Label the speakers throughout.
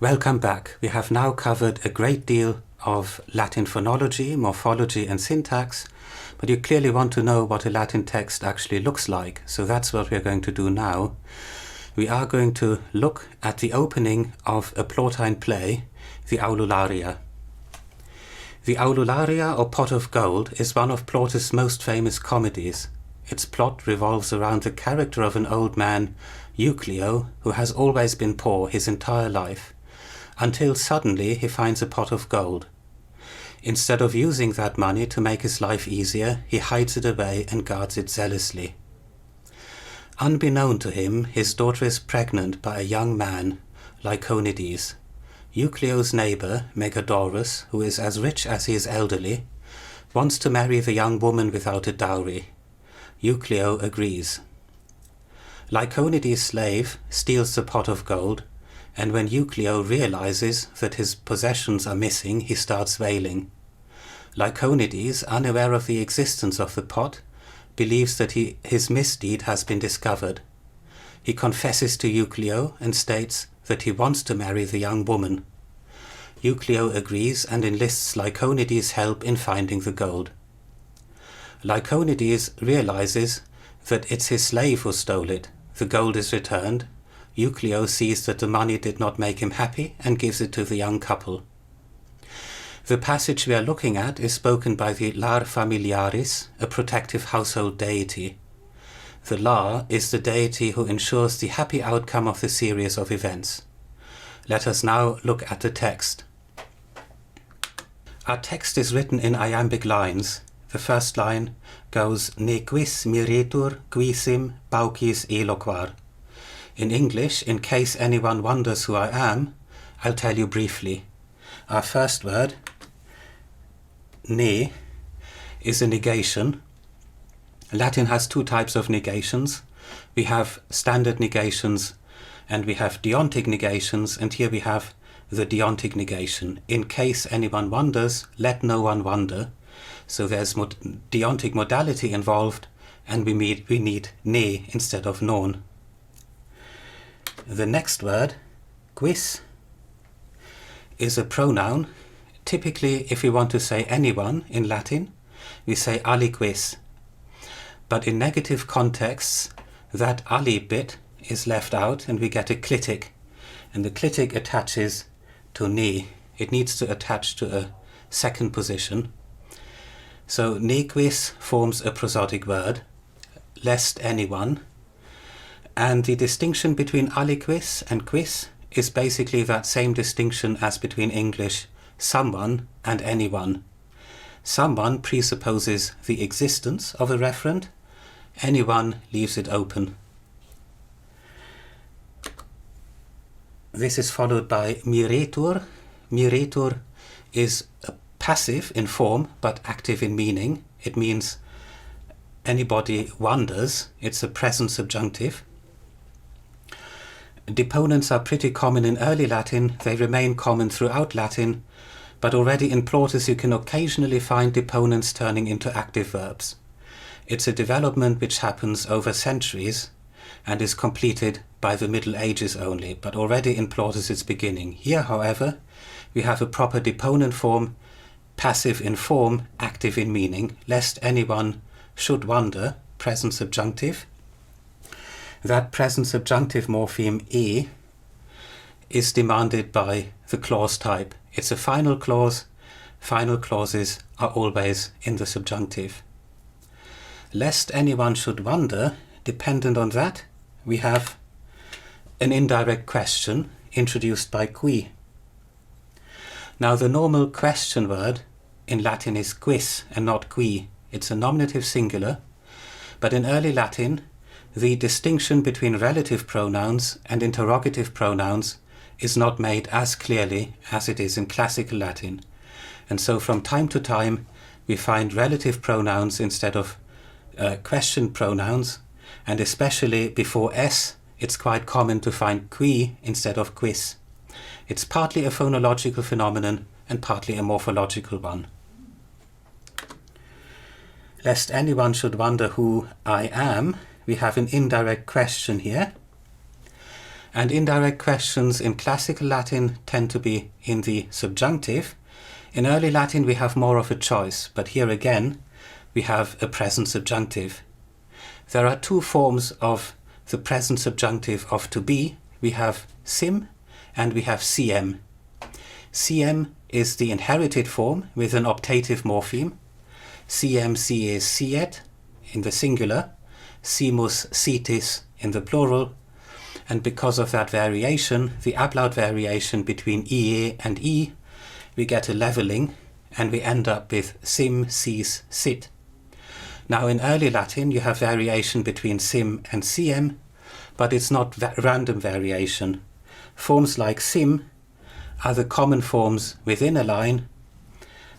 Speaker 1: Welcome back. We have now covered a great deal of Latin phonology, morphology and syntax, but you clearly want to know what a Latin text actually looks like, so that's what we're going to do now. We are going to look at the opening of a Plautine play, the Aulularia. The Aulularia, or Pot of Gold, is one of Plautus' most famous comedies. Its plot revolves around the character of an old man, Euclio, who has always been poor his entire life, until suddenly he finds a pot of gold. Instead of using that money to make his life easier, he hides it away and guards it zealously. Unbeknown to him, his daughter is pregnant by a young man, Lyconides. Euclio's neighbor, Megadorus, who is as rich as he is elderly, wants to marry the young woman without a dowry. Euclio agrees. Lyconides' slave steals the pot of gold, and when Euclio realizes that his possessions are missing, he starts wailing. Lyconides, unaware of the existence of the pot, believes that his misdeed has been discovered. He confesses to Euclio and states that he wants to marry the young woman. Euclio agrees and enlists Lyconides' help in finding the gold. Lyconides realizes that it's his slave who stole it. The gold is returned. Euclio sees that the money did not make him happy and gives it to the young couple. The passage we are looking at is spoken by the Lar Familiaris, a protective household deity. The Lar is the deity who ensures the happy outcome of the series of events. Let us now look at the text. Our text is written in iambic lines. The first line goes Ne quis miretur quisim paucis eloquar. In English, in case anyone wonders who I am, I'll tell you briefly. Our first word, ne, is a negation. Latin has two types of negations. We have standard negations and we have deontic negations, and here we have the deontic negation. In case anyone wonders, let no one wonder. So there's deontic modality involved, and we need ne instead of non. The next word, quis, is a pronoun. Typically, if we want to say anyone in Latin, we say aliquis. But in negative contexts, that ali bit is left out and we get a clitic. And the clitic attaches to ne. It needs to attach to a second position. So ne quis forms a prosodic word, lest anyone. And the distinction between aliquis and quis is basically that same distinction as between English someone and anyone. Someone presupposes the existence of a referent, anyone leaves it open. This is followed by miretur. Miretur is a passive in form but active in meaning. It means anybody wonders. It's a present subjunctive. Deponents are pretty common in early Latin. They remain common throughout Latin, but already in Plautus you can occasionally find deponents turning into active verbs. It's a development which happens over centuries and is completed by the Middle Ages only, but already in Plautus' beginning. Here, however, we have a proper deponent form, passive in form, active in meaning, lest anyone should wonder, present subjunctive. That present subjunctive morpheme e is demanded by the clause type. It's a final clause. Final clauses are always in the subjunctive. Lest anyone should wonder, dependent on that, we have an indirect question introduced by qui. Now the normal question word in Latin is quis and not qui. It's a nominative singular, but in early Latin the distinction between relative pronouns and interrogative pronouns is not made as clearly as it is in classical Latin. And so from time to time we find relative pronouns instead of question pronouns, and especially before s it's quite common to find qui instead of quis. It's partly a phonological phenomenon and partly a morphological one. Lest anyone should wonder who I am, we have an indirect question here. And indirect questions in classical Latin tend to be in the subjunctive. In early Latin we have more of a choice, but here again we have a present subjunctive. There are two forms of the present subjunctive of to be. We have sim and we have cm. Cm is the inherited form with an optative morpheme. Cm, cies, ciet in the singular, simus, citis in the plural, and because of that variation, the ablaut variation between ie and e, we get a leveling and we end up with sim, cis, sit. Now in early Latin you have variation between sim and cm, but it's not random variation. Forms like sim are the common forms within a line.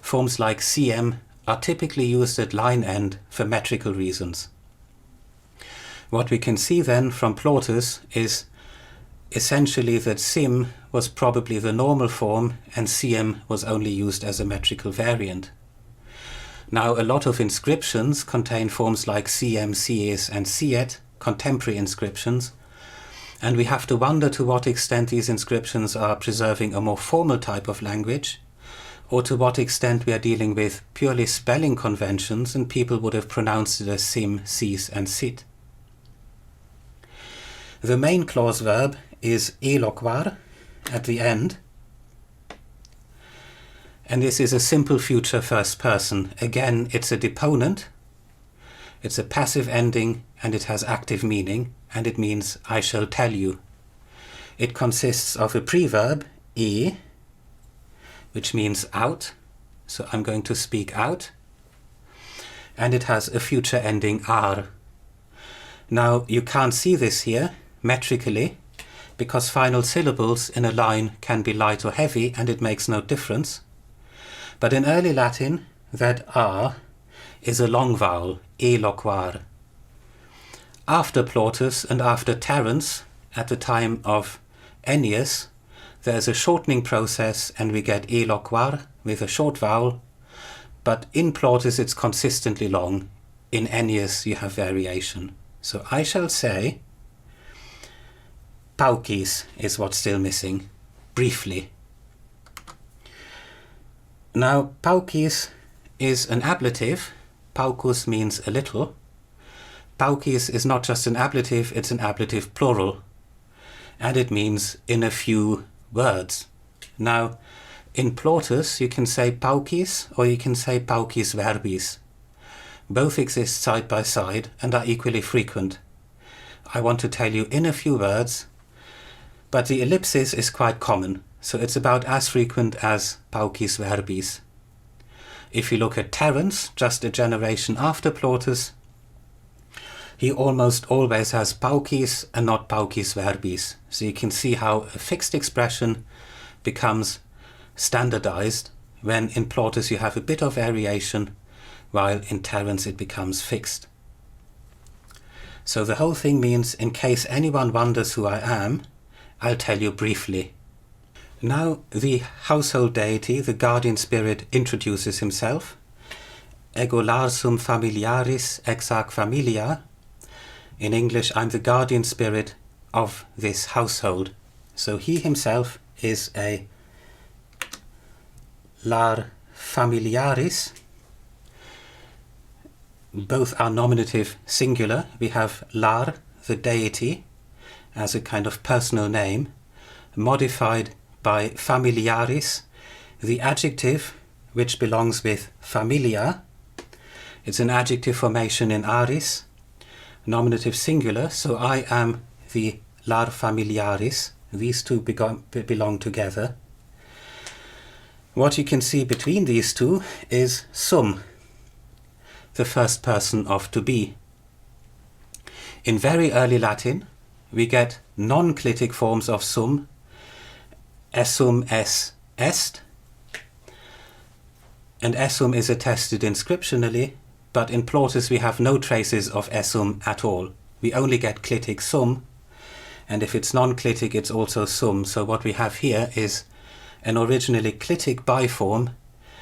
Speaker 1: Forms like cm are typically used at line end for metrical reasons. What we can see then from Plautus is essentially that sim was probably the normal form and cm was only used as a metrical variant. Now a lot of inscriptions contain forms like cm, cies and ciet, contemporary inscriptions, and we have to wonder to what extent these inscriptions are preserving a more formal type of language, or to what extent we are dealing with purely spelling conventions and people would have pronounced it as sim, cis and sit. The main clause verb is eloquar at the end, and this is a simple future first person. Again, it's a deponent, it's a passive ending, and it has active meaning, and it means I shall tell you. It consists of a preverb, e, which means out, so I'm going to speak out, and it has a future ending ar. Now you can't see this here metrically, because final syllables in a line can be light or heavy and it makes no difference. But in early Latin, that r is a long vowel, eloquar. After Plautus and after Terence, at the time of Ennius, there's a shortening process and we get eloquar with a short vowel, but in Plautus it's consistently long. In Ennius you have variation. So I shall say, paucis is what's still missing, briefly. Now paucis is an ablative. Paucus means a little. Paucis is not just an ablative, it's an ablative plural. And it means in a few words. Now, in Plautus you can say paucis or you can say paucis verbis. Both exist side by side and are equally frequent. I want to tell you in a few words, but the ellipsis is quite common, so it's about as frequent as paucis verbis. If you look at Terence, just a generation after Plautus, he almost always has paucis and not paucis verbis. So you can see how a fixed expression becomes standardized when in Plautus you have a bit of variation, while in Terence it becomes fixed. So the whole thing means, in case anyone wonders who I am, I'll tell you briefly. Now the household deity, the guardian spirit, introduces himself. Ego larsum familiaris ex hac familia. In English, I'm the guardian spirit of this household. So he himself is a lar familiaris. Both are nominative singular. We have lar, the deity, as a kind of personal name, modified by familiaris, the adjective which belongs with familia. It's an adjective formation in aris, nominative singular, so I am the lar familiaris. These two belong together. What you can see between these two is sum, the first person of to be. In very early Latin, we get non-clitic forms of sum, essum es est, and essum is attested inscriptionally, but in Plautus we have no traces of essum at all. We only get clitic sum, and if it's non-clitic it's also sum. So what we have here is an originally clitic biform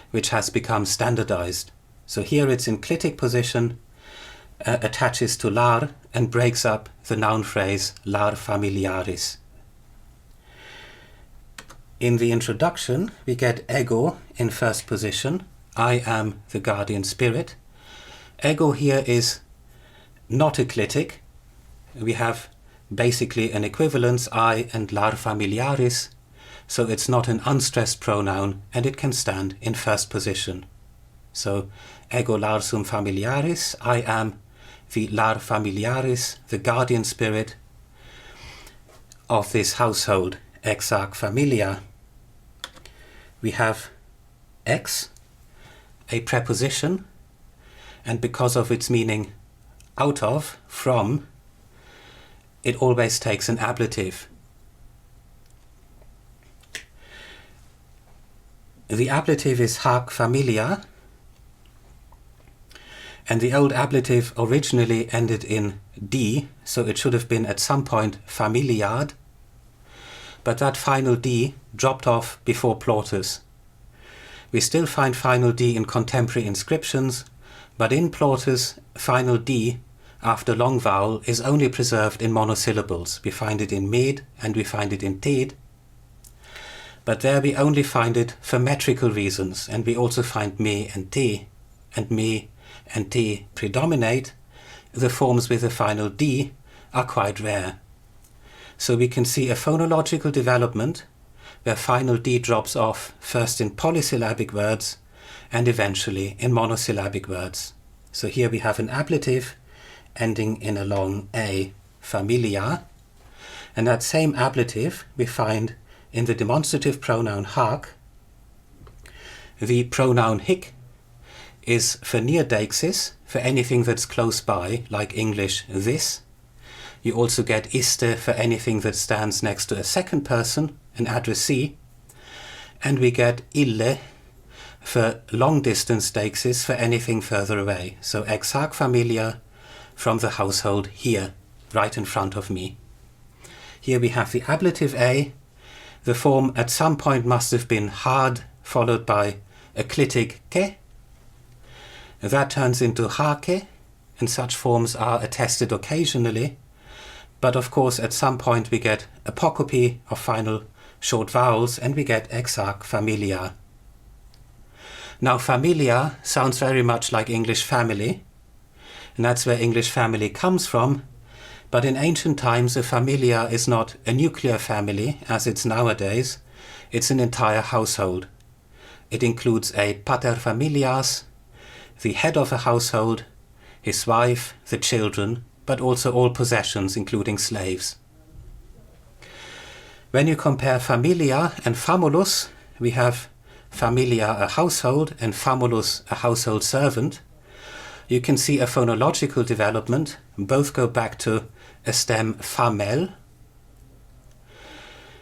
Speaker 1: which has become standardized. So here it's in clitic position, attaches to lar and breaks up the noun phrase lar familiaris, In the introduction, we get ego in first position. I am the guardian spirit. Ego here is not eclitic. We have basically an equivalence, I and lar familiaris, so it's not an unstressed pronoun and it can stand in first position. So ego lar sum familiaris, I am the lar familiaris, the guardian spirit of this household, ex arc familia. We have ex, a preposition, and because of its meaning out of, from, it always takes an ablative. The ablative is hac familia, and the old ablative originally ended in d, so it should have been at some point familiad, but that final d dropped off before Plautus. We still find final d in contemporary inscriptions, but in Plautus, final d after long vowel is only preserved in monosyllables. We find it in med and we find it in ted, but there we only find it for metrical reasons, and we also find me and te predominate. The forms with the final d are quite rare. So we can see a phonological development where final d drops off first in polysyllabic words and eventually in monosyllabic words. So here we have an ablative ending in a long a, familia, and that same ablative we find in the demonstrative pronoun hac. The pronoun hic is for near deixis, for anything that's close by, like English this. You also get iste for anything that stands next to a second person, an addressee, and we get ille for long distance deixis for anything further away. So ex hac familia, from the household here, right in front of me. Here we have the ablative a. The form at some point must have been hard, followed by eclitic ke. That turns into hake, and such forms are attested occasionally. But of course at some point we get apocope of final short vowels and we get ex hac familia. Now familia sounds very much like English family, and that's where English family comes from, but in ancient times a familia is not a nuclear family as it's nowadays, it's an entire household. It includes a pater familias, the head of a household, his wife, the children, but also all possessions, including slaves. When you compare familia and famulus, we have familia, a household, and famulus, a household servant. You can see a phonological development. Both go back to a stem famel.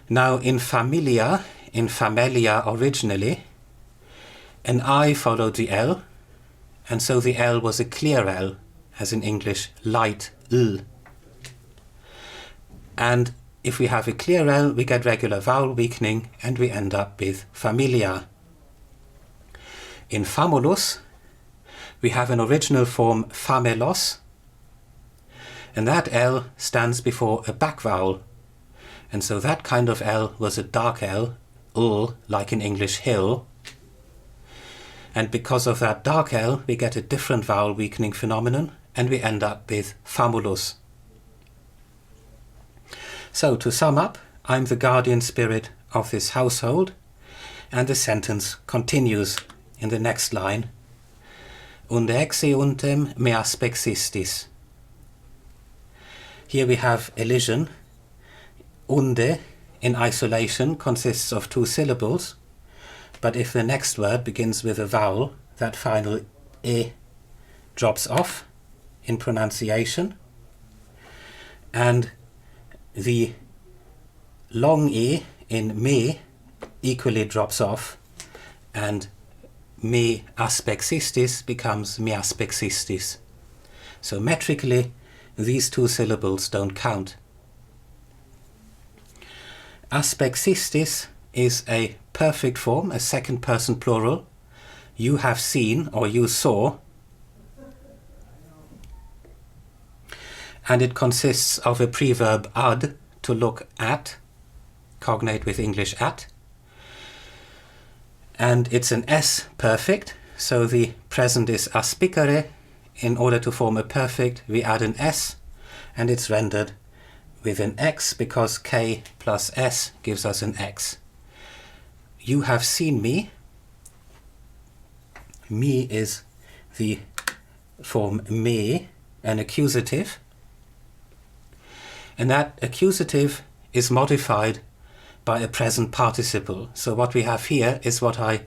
Speaker 1: Now in familia originally, an I followed the L, and so the L was a clear L, as in English light L. And if we have a clear L, we get regular vowel weakening and we end up with familia. In famulus, we have an original form famelos, and that L stands before a back vowel, and so that kind of L was a dark L, like in English hill, and because of that dark L we get a different vowel weakening phenomenon and we end up with famulus. So to sum up, I'm the guardian spirit of this household, and the sentence continues in the next line. Unde exeuntem me aspexistis. Here we have elision. Unde, in isolation, consists of two syllables, but if the next word begins with a vowel, that final e drops off in pronunciation, and the long e in me equally drops off, and me aspexistis becomes me aspexistis. So metrically, these two syllables don't count. Aspexistis is a perfect form, a second person plural. You have seen or you saw. And it consists of a preverb ad, to look at, cognate with English at, And it's an S perfect, so the present is aspicere. In order to form a perfect, we add an S, and it's rendered with an X because K plus S gives us an X. You have seen me. Me is the form me, an accusative. And that accusative is modified by a present participle. So what we have here is what I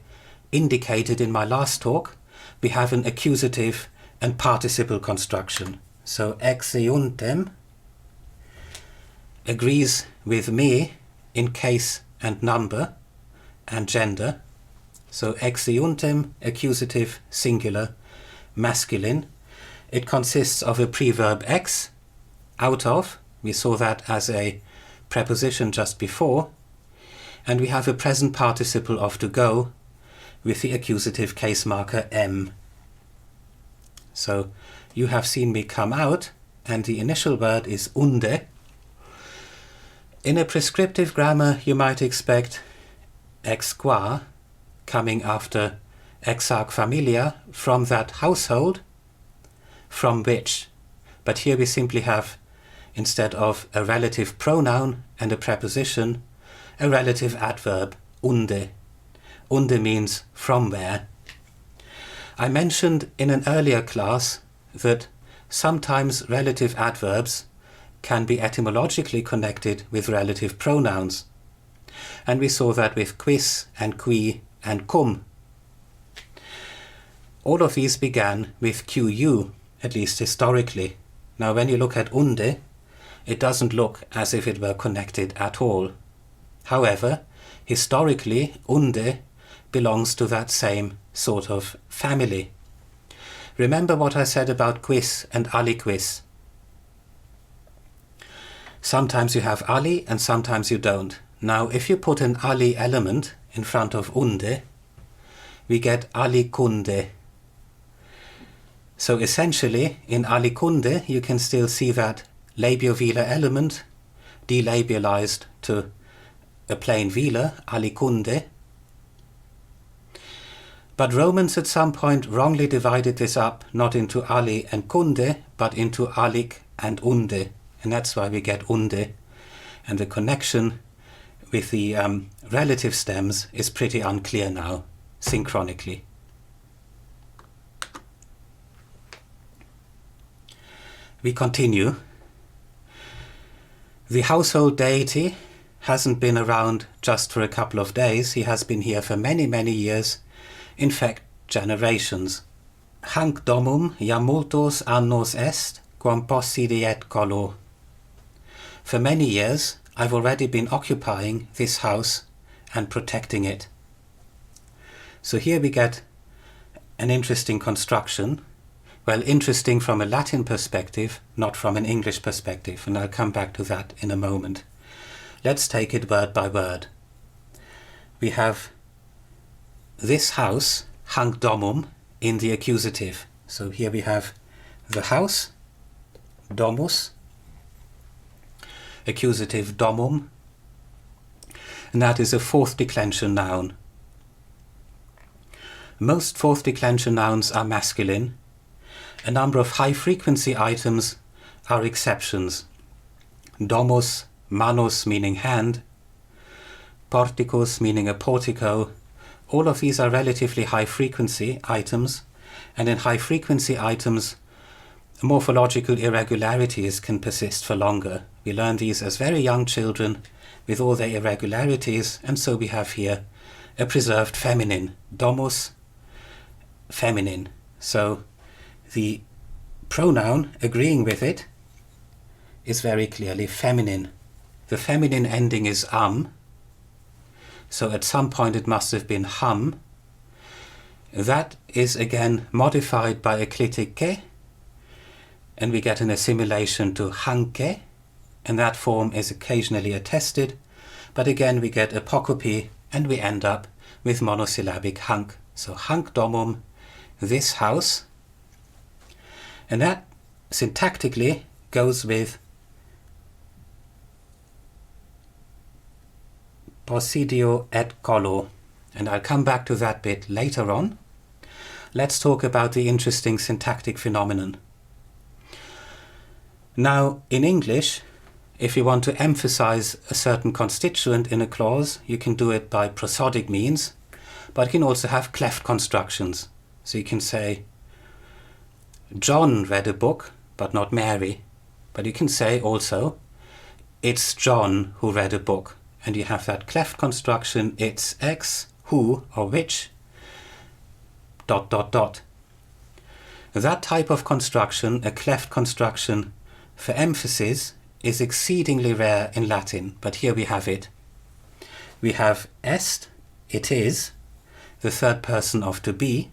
Speaker 1: indicated in my last talk. We have an accusative and participle construction. So exeuntem agrees with me in case and number and gender. So exeuntem, accusative, singular, masculine. It consists of a preverb ex, out of. We saw that as a preposition just before. And we have a present participle of to go with the accusative case marker M. So you have seen me come out, and the initial word is unde. In a prescriptive grammar, you might expect ex qua coming after ex arc familia, from that household, from which. But here we simply have, instead of a relative pronoun and a preposition, a relative adverb, unde. Unde means from where. I mentioned in an earlier class that sometimes relative adverbs can be etymologically connected with relative pronouns. And we saw that with quis and qui and cum. All of these began with qu, at least historically. Now when you look at unde, it doesn't look as if it were connected at all. However, historically, unde belongs to that same sort of family. Remember what I said about quis and aliquis. Sometimes you have ali and sometimes you don't. Now, if you put an ali element in front of unde, we get alicunde. So essentially, in alicunde, you can still see that labiovelar element delabialized to a plain velar, alicunde. But Romans at some point wrongly divided this up, not into ali and kunde, but into alic and unde. And that's why we get unde. And the connection with the relative stems is pretty unclear now, synchronically. We continue. The household deity hasn't been around just for a couple of days. He has been here for many, many years. In fact, generations. Hanc domum jam multos annos est, quam possideat colo. For many years, I've already been occupying this house and protecting it. So here we get an interesting construction. Well, interesting from a Latin perspective, not from an English perspective, and I'll come back to that in a moment. Let's take it word by word. We have this house, hanc domum, in the accusative. So here we have the house, domus, accusative domum, and that is a fourth declension noun. Most fourth declension nouns are masculine. A number of high-frequency items are exceptions. Domus, manus meaning hand, porticus meaning a portico. All of these are relatively high-frequency items, and in high-frequency items, morphological irregularities can persist for longer. We learn these as very young children with all their irregularities, and so we have here a preserved feminine, domus, feminine. So the pronoun agreeing with it is very clearly feminine. The feminine ending is so at some point it must have been hum. That is again modified by eclitic ke, and we get an assimilation to hanke, and that form is occasionally attested, but again we get apocope and we end up with monosyllabic hanc. So hanc domum, this house, and that syntactically goes with possidio et colo. and I'll come back to that bit later on. Let's talk about the interesting syntactic phenomenon. Now, in English, if you want to emphasize a certain constituent in a clause, you can do it by prosodic means, but you can also have cleft constructions. So you can say, John read a book, but not Mary. But you can say also, it's John who read a book. And you have that cleft construction, it's X, who, or which, ... That type of construction, a cleft construction for emphasis, is exceedingly rare in Latin, but here we have it. We have est, it is, the third person of to be,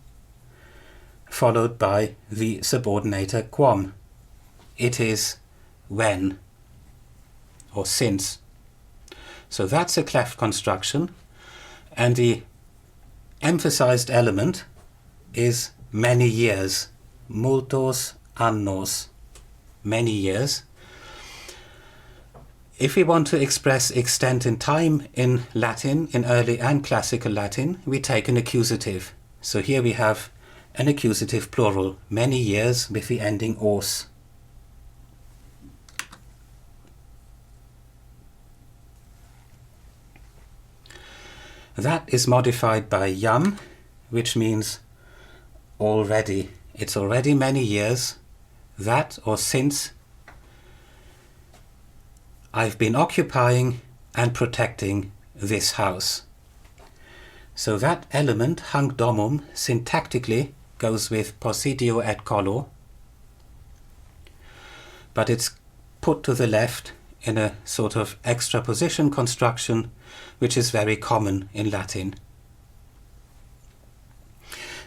Speaker 1: followed by the subordinator quam. It is when, or since. So that's a cleft construction, and the emphasized element is many years, multos annos, many years. If we want to express extent in time in Latin, in early and classical Latin, we take an accusative. So here we have an accusative plural, many years, with the ending os. That is modified by jam, which means already. It's already many years, that or since I've been occupying and protecting this house. So that element, hanc domum, syntactically goes with possidio et collo, but it's put to the left in a sort of extraposition construction, which is very common in Latin.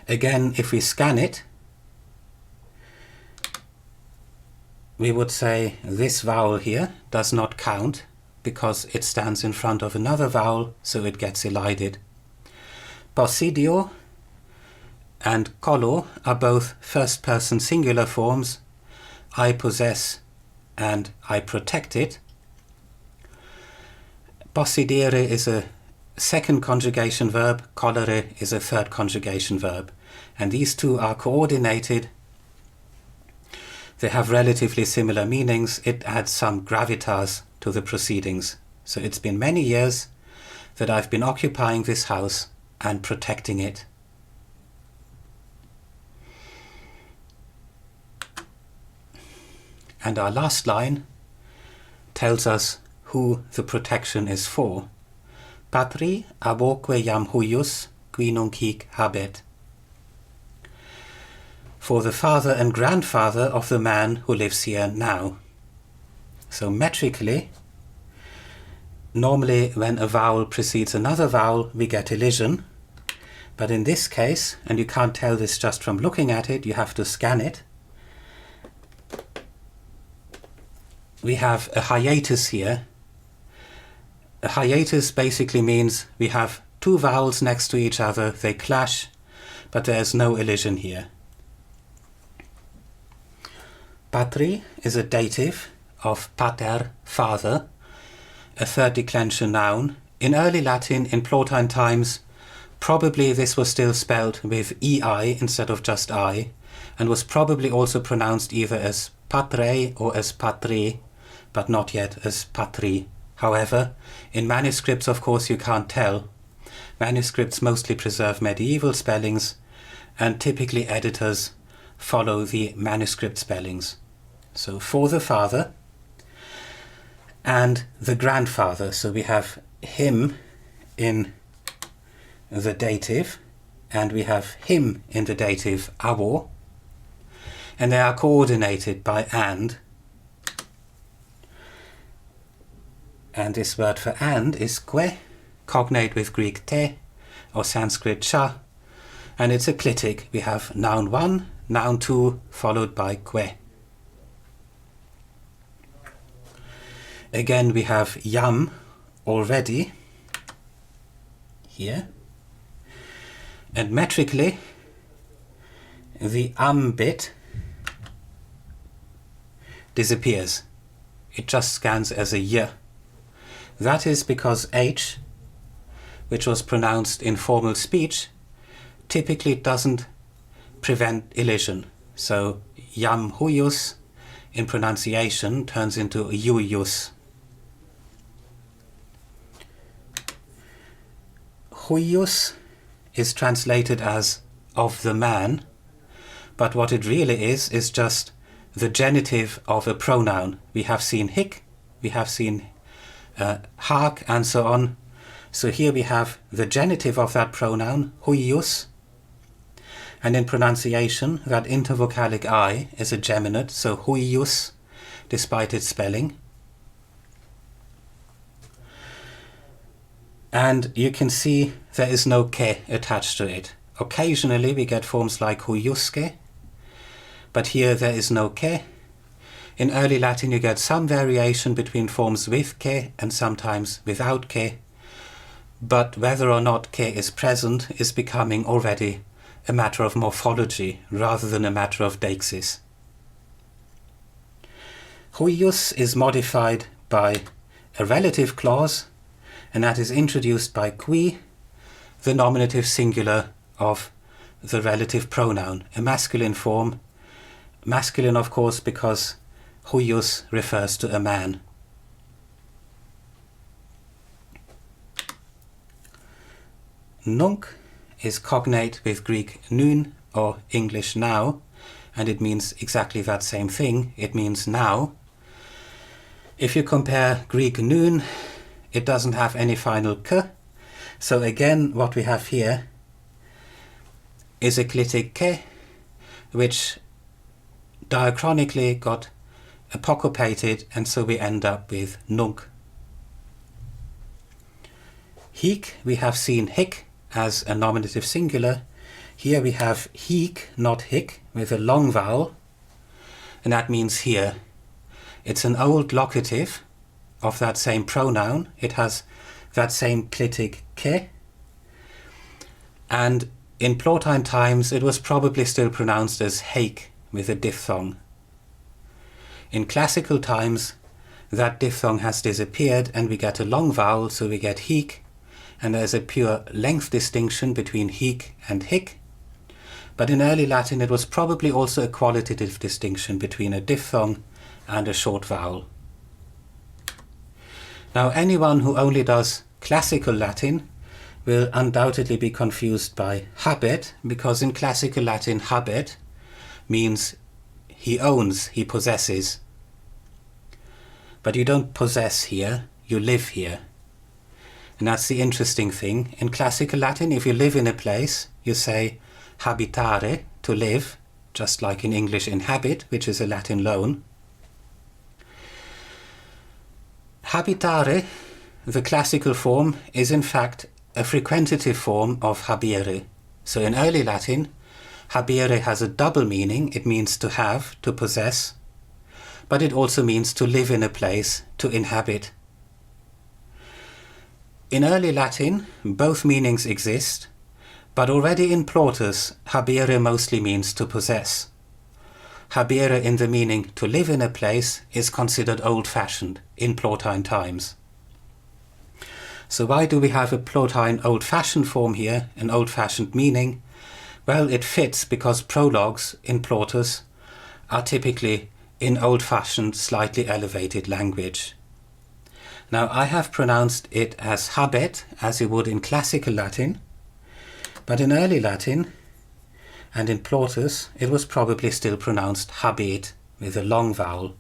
Speaker 1: Again, if we scan it, we would say this vowel here does not count because it stands in front of another vowel, so it gets elided. Possidio and collo are both first-person singular forms, I possess and I protect it. Possidere is a second conjugation verb, collere is a third conjugation verb, and these two are coordinated. They have relatively similar meanings. It adds some gravitas to the proceedings. So it's been many years that I've been occupying this house and protecting it. And our last line tells us who the protection is for. Patri aboque jam huius qui nunc hic habet. For the father and grandfather of the man who lives here now. So metrically, normally when a vowel precedes another vowel, we get elision. But in this case, and you can't tell this just from looking at it, you have to scan it, we have a hiatus here. A hiatus basically means we have two vowels next to each other, they clash, but there's no elision here. Patri is a dative of pater, father, a third declension noun. In early Latin, in Plautine times, probably this was still spelled with ei instead of just I, and was probably also pronounced either as patre or as patri, but not yet as patri. However, in manuscripts, of course, you can't tell. Manuscripts mostly preserve medieval spellings, and typically editors follow the manuscript spellings. So for the father and the grandfather, so we have him in the dative and we have him in the dative avo, and they are coordinated by and this word for and is que, cognate with Greek te or Sanskrit cha, and it's a clitic. We have noun 1, noun 2 followed by que. Again, we have jam already here, and metrically the bit disappears. It just scans as a y. That is because h, which was pronounced in formal speech, typically doesn't prevent elision. So jam huius in pronunciation turns into juius. Huius is translated as of the man, but what it really is just the genitive of a pronoun. We have seen hic, we have seen hac, and so on. So here we have the genitive of that pronoun, huius, and in pronunciation that intervocalic I is a geminate, so huius, despite its spelling. And you can see there is no ke attached to it. Occasionally we get forms like huiusque, but here there is no ke. In early Latin you get some variation between forms with ke and sometimes without ke, but whether or not ke is present is becoming already a matter of morphology rather than a matter of deixis. Huius is modified by a relative clause, and that is introduced by qui, the nominative singular of the relative pronoun, a masculine form. Masculine, of course, because huius refers to a man. Nunc is cognate with Greek nun, or English now, and it means exactly that same thing. It means now. If you compare Greek nun, it doesn't have any final k, so again what we have here is a clitic ke, which diachronically got apocopated, and so we end up with nunc. Hic, we have seen hic as a nominative singular. Here we have hic, not hic, with a long vowel, and that means here. It's an old locative of that same pronoun. It has that same clitic ke, and in Plautine times it was probably still pronounced as heik with a diphthong. In classical times that diphthong has disappeared and we get a long vowel, so we get hic, and there's a pure length distinction between hic and hic. But in early Latin it was probably also a qualitative distinction between a diphthong and a short vowel. Now anyone who only does classical Latin will undoubtedly be confused by habet, because in classical Latin habet means he owns, he possesses. But you don't possess here, you live here. And that's the interesting thing. In classical Latin, if you live in a place, you say habitare, to live, just like in English inhabit, which is a Latin loan. Habitare, the classical form, is in fact a frequentative form of habere. So in early Latin, habere has a double meaning. It means to have, to possess, but it also means to live in a place, to inhabit. In early Latin, both meanings exist, but already in Plautus, habere mostly means to possess. Habere in the meaning to live in a place is considered old-fashioned in Plautine times. So why do we have a Plautine old-fashioned form here, an old-fashioned meaning? Well, it fits because prologues in Plautus are typically in old-fashioned, slightly elevated language. Now I have pronounced it as habet, as you would in classical Latin, but in early Latin and in Plautus it was probably still pronounced habet with a long vowel.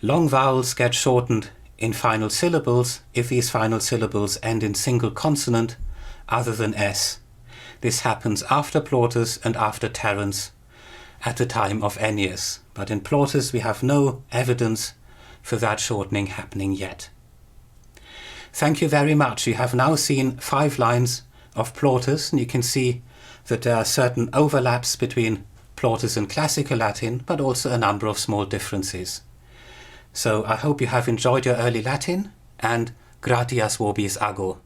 Speaker 1: Long vowels get shortened in final syllables if these final syllables end in single consonant other than s. This happens after Plautus and after Terence at the time of Ennius, but in Plautus we have no evidence for that shortening happening yet. Thank you very much. You have now seen 5 lines of Plautus, and you can see that there are certain overlaps between Plautus and classical Latin, but also a number of small differences. So I hope you have enjoyed your early Latin, and gratias vobis ago.